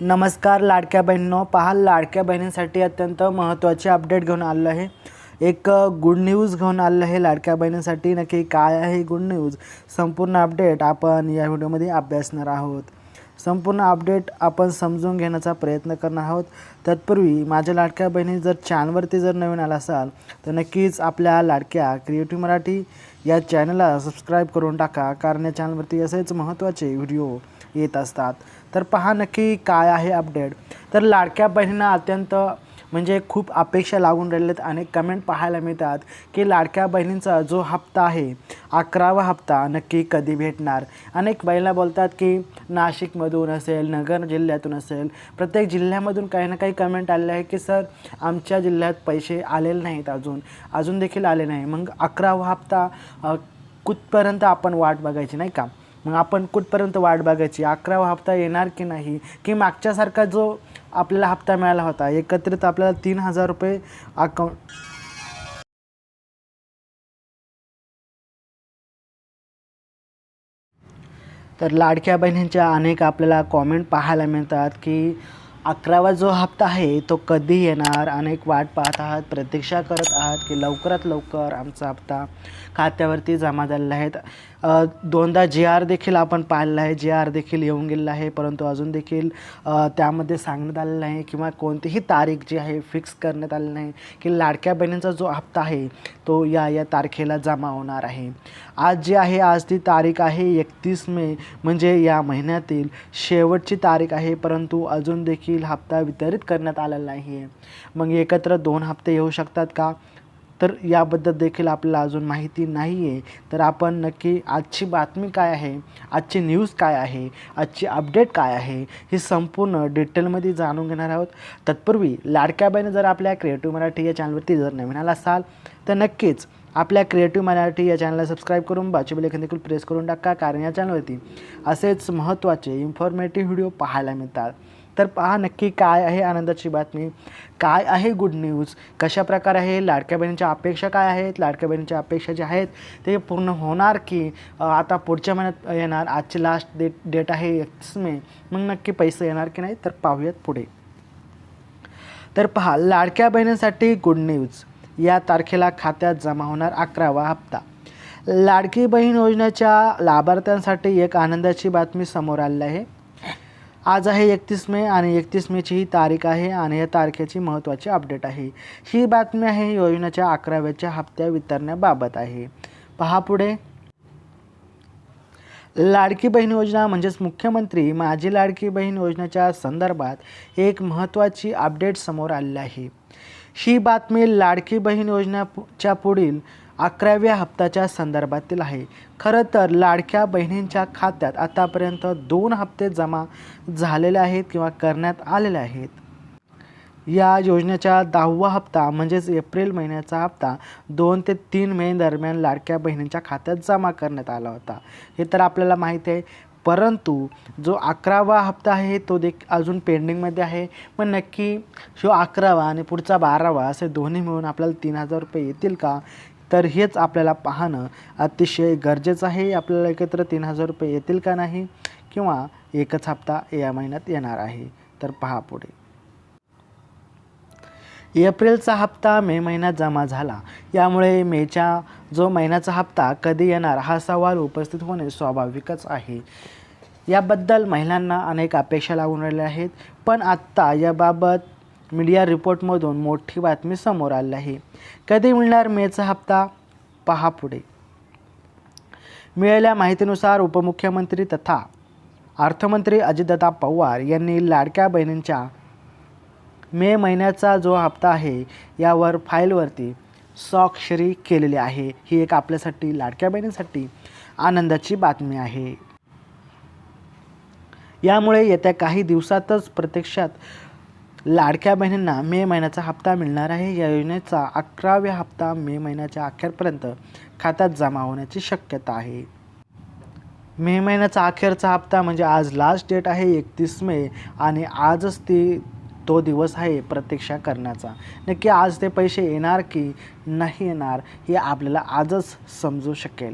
नमस्कार लाडक्या बहिणींनो, पहा लाडक्या बहिणींसाठी अत्यंत महत्त्वाचे अपडेट घेऊन आलेलो आहे। एक गुड न्यूज घेऊन आलेलो आहे लाडक्या बहिणींसाठी। नक्की काय आहे गुड न्यूज, संपूर्ण अपडेट आपण या व्हिडिओमध्ये अभ्यासणार आहोत। संपूर्ण अपडेट आपण समजून घेण्याचा प्रयत्न करणार आहोत। तत्पूर्वी माझ्या लाडक्या बहिणी जर चॅनलवरती जर नवीन आला असाल तर नक्कीच आपल्या लाडक्या क्रिएटिव्ह मराठी या चॅनलला सबस्क्राईब करून टाका, कारण या चॅनलवरती असेच महत्त्वाचे व्हिडिओ येत असतात। तर पहा नक्की काय आहे अपडेट। तर लाडक्या बहिणींना अत्यंत म्हणजे खूप अपेक्षा लागून राहिलेत। अनेक कमेंट पाहायला मिळतात की लाडक्या बहिणींचा जो हप्ता आहे 11वा हप्ता नक्की कधी भेटणार। अनेक बहिणी बोलतात की नाशिकमधून असेल, नगर जिल्ह्यातून असेल, प्रत्येक जिल्ह्यामधून काही ना काही कमेंट आले आहे की सर आमच्या जिल्ह्यात पैसे आलेले नाहीत, अजून देखील आले नाही। मग 11वा हप्ता कुठपर्यंत आपण वाट बघायची, नाही का? मग आपण कुठपर्यंत वाट बघायची, 11वा हप्ता येणार की नाही, की मागच्यासारखा जो आपल्याला हप्ता मिळाला होता एकत्रित आपल्याला 3000 रुपये अकाउंट। तर लाडक्या बहिणींच्या अनेक आपल्याला कॉमेंट पाहायला मिळतात की 11वा जो हप्ता आहे तो कधी येणार। अनेक वाट पाहत आहात, प्रतीक्षा करत आहात की लवकरात लवकर आमचा हप्ता खात्यावरती जमा झालेला आहे। दोनदा GR देखील आपण पाहिलेला आहे, GR देखील येऊन गेलेला आहे, परंतु अजून देखील त्यामध्ये सांगण्यात आलेलं नाही किंवा कोणतीही तारीख जी आहे फिक्स करण्यात आली नाही की लाडक्या बहिणींचा जो हप्ता आहे तो या तारखेला जमा होणार आहे। आज जी आहे, आज ती तारीख आहे 31 मे, म्हणजे या महिन्यातील शेवटची तारीख आहे, परंतु अजून देखील हप्ता वितरित करण्यात आलेला नाही आहे। मग एकत्र 2 हप्ते येऊ शकतात का, तर याबद्दल देखील आपल्याला अजून माहिती नाही आहे। तर आपण नक्की आजची बातमी काय आहे, आजची न्यूज काय आहे, आजची अपडेट काय आहे, हे संपूर्ण डिटेलमध्ये जाणून घेणार आहोत। तत्पूर्वी लाडक्या बहिणी जर आपल्या क्रिएटिव्ह मराठी या चॅनलवरती जर नवीन आला असाल तर नक्कीच आपल्या क्रिएटिव्ह मराठी या चॅनलला सबस्क्राईब करून बाजूचे बेल आयकॉन देखील प्रेस करून टाका, कारण या चॅनलवरती असेच महत्त्वाचे इन्फॉर्मेटिव्ह व्हिडिओ पाहायला मिळतात। तर पहा नक्की काय आहे आनंदाची बातमी, काय आहे गुड न्यूज, कशा प्रकारे आहे, लाडक्या बहिणींच्या अपेक्षा काय आहेत, लाडक्या बहिणींच्या अपेक्षा ज्या आहेत ते पूर्ण होणार की आता पुढच्या महिन्यात येणार। आजची लास्ट डेट आहे 31 मे, मग नक्की पैसे येणार की नाही तर पाहूयात पुढे। तर पहा लाडक्या बहिणींसाठी गुड न्यूज, या तारखेला खात्यात जमा होणार 11वा हप्ता। लाडकी बहीण योजनेच्या लाभार्थ्यांसाठी एक आनंदाची बातमी समोर आली आहे। आज आहे 31 मे आणि 31 मेची ही तारीख आहे आणि या तारखेची महत्त्वाची अपडेट आहे। ही बातमी आहे योजनेच्या 11व्या हप्त्या वितरणाबाबत आहे। पहा पुढे, लाडकी बहीण योजना म्हणजेच मुख्यमंत्री माझी लाडकी बहीण योजनेच्या संदर्भात एक महत्त्वाची अपडेट समोर आलेली आहे। ही बातमी लाडकी बहीण योजनेच्या पुढील 11व्या हप्त्याच्या संदर्भातील आहे। खरं तर लाडक्या बहिणींच्या खात्यात आतापर्यंत 2 हप्ते जमा झालेले आहेत किंवा करण्यात आलेले आहेत। या योजनेचा 10वा हप्ता म्हणजेच एप्रिल महिन्याचा हप्ता 2 ते 3 मे दरम्यान लाडक्या बहिणींच्या खात्यात जमा करण्यात आला होता, हे तर आपल्याला माहिती आहे। परंतु जो 11वा हप्ता आहे तो अजून पेंडिंगमध्ये आहे। पण नक्की जो 11वा आणि पुढचा 12वा असे दोन्ही मिळून आपल्याला 3000 रुपये येतील का, तर हेच आपल्याला पाहणं अतिशय गरजेचं आहे। आपल्याला एकत्र 3000 रुपये येतील का नाही, किंवा एकच हप्ता या महिन्यात येणार आहे। तर पहा पुढे, एप्रिलचा हप्ता मे महिन्यात जमा झाला, यामुळे मेच्या जो महिन्याचा हप्ता कधी येणार हा सवाल उपस्थित होणे स्वाभाविकच आहे। याबद्दल महिलांना अनेक अपेक्षा लागून राहिल्या आहेत, पण आत्ता याबाबत मीडिया रिपोर्टमधून मोठी बातमी समोर आली आहे। कधी मिळणार मेचा हप्ता, पहा पुढे। मिळालेल्या माहितीनुसार उपमुख्यमंत्री तथा अर्थमंत्री अजितदादा पवार यांनी लाडक्या बहिणींच्या मे महिन्याचा जो हप्ता आहे यावर फाईलवरती स्वाक्षरी केलेली आहे। ही एक आपल्यासाठी लाडक्या बहिणींसाठी आनंदाची बातमी आहे। यामुळे येत्या काही दिवसातच प्रत्यक्षात लाडक्या बहिणींना मे महिन्याचा हप्ता मिळणार आहे। या योजनेचा 11वा हप्ता मे महिन्याच्या अखेरपर्यंत खात्यात जमा होण्याची शक्यता आहे। मे महिन्याचा अखेरचा हप्ता म्हणजे आज लास्ट डेट आहे 31 मे आणि आजच तो दिवस आहे प्रतीक्षा करण्याचा। नक्की आज ते पैसे येणार की नाही येणार हे आपल्याला आजच समजू शकेल।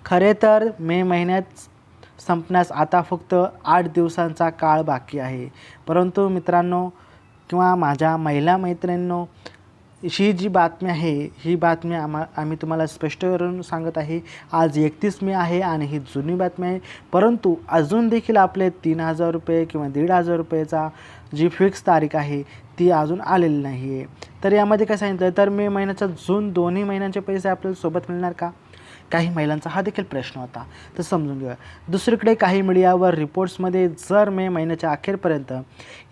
खरे तर मे महिन्यात संपण्यास आता फक्त 8 दिवसांचा काळ बाकी आहे. परंतु मित्रांनो किंवा माझ्या महिला मैत्रिणींनो, ही जी बातमी आहे ही बातमी आम्ही तुम्हाला स्पष्ट करून सांगत आहे. आज 31 मे आहे आणि ही जुनी बातमी आहे. परंतु अजून देखील आपले 3,000 रुपये किंवा 1,500 रुपयेचा जी फिक्स तारीख आहे ती अजून आलेली नाही आहे. तर यामध्ये काय सांगितलं, तर मे महिन्याचा जून दोन्ही महिन्यांचे पैसे आपल्याला सोबत मिळणार का? काही महिलांचा हा देखील प्रश्न होता. तर समजून घेऊया. दुसरीकडे काही मीडियावर रिपोर्ट्समध्ये जर मे महिन्याच्या अखेरपर्यंत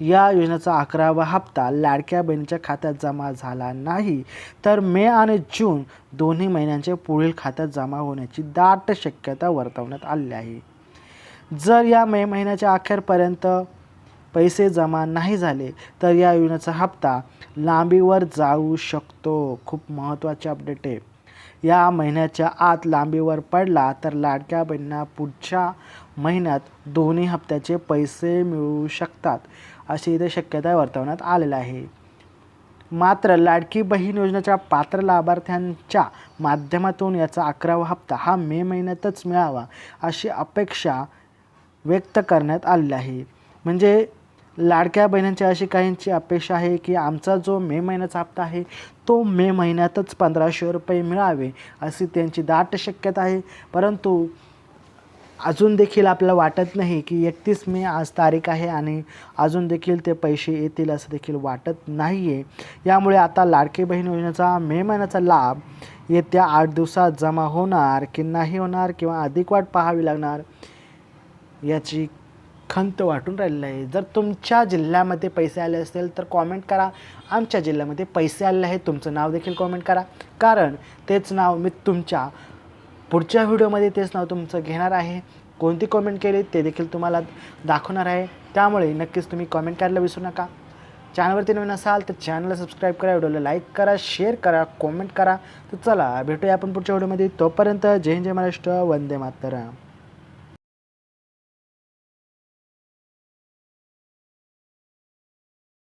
या योजनेचा 11वा हप्ता लाडक्या बहिणीच्या खात्यात जमा झाला नाही तर मे आणि जून दोन्ही महिन्यांचे पुढील खात्यात जमा होण्याची दाट शक्यता वर्तवण्यात आली आहे. जर या मे महिन्याच्या अखेरपर्यंत पैसे जमा नाही झाले तर या योजनेचा हप्ता लांबीवर जाऊ शकतो. खूप महत्त्वाची अपडेट आहे. या महिन्याच्या आत लांबीवर पडला तर लाडक्या बहिणींना पुढच्या महिन्यात दोन्ही हप्त्याचे पैसे मिळू शकतात अशी इथे शक्यता वर्तवण्यात आलेली आहे. मात्र लाडकी बहीण योजनेच्या पात्र लाभार्थ्यांच्या माध्यमातून याचा 11वा हप्ता हा मे महिन्यातच मिळावा अशी अपेक्षा व्यक्त करण्यात आलेली आहे. म्हणजे लाडक्या बहिणींची अशी काहींची अपेक्षा आहे की आमचा जो मे महिन्याचा हप्ता आहे तो मे महिन्यातच 1,500 रुपये मिळावे अशी त्यांची दाट शक्यता आहे. परंतु अजून देखील आपल्याला वाटत नाही की 31 मे आज तारीख आहे आणि अजून देखील ते पैसे येतील असं देखील वाटत नाही आहे. यामुळे आता लाडकी बहीण योजनेचा मे महिन्याचा लाभ येत्या 8 दिवसात जमा होणार की नाही होणार किंवा अधिक वाट पाहावी लागणार याची खंत वाटून राहिलेली आहे. जर तुमच्या जिल्ह्यामध्ये पैसे आले असतील तर कॉमेंट करा. आमच्या जिल्ह्यामध्ये पैसे आलेले आहेत तुमचं नाव देखील कॉमेंट करा, कारण तेच नाव मी तुमच्या पुढच्या व्हिडिओमध्ये तेच नाव तुमचं घेणार आहे. कोणती कॉमेंट केली ते देखील तुम्हाला दाखवणार आहे. त्यामुळे नक्कीच तुम्ही कॉमेंट करायला विसरू नका. चॅनलवरती नवीन असाल तर चॅनलला सबस्क्राईब करा, व्हिडिओला लाईक करा, शेअर करा, कॉमेंट करा. तर चला भेटूया आपण पुढच्या व्हिडिओमध्ये. तोपर्यंत जय हिंद, जय महाराष्ट्र, वंदे मातरम.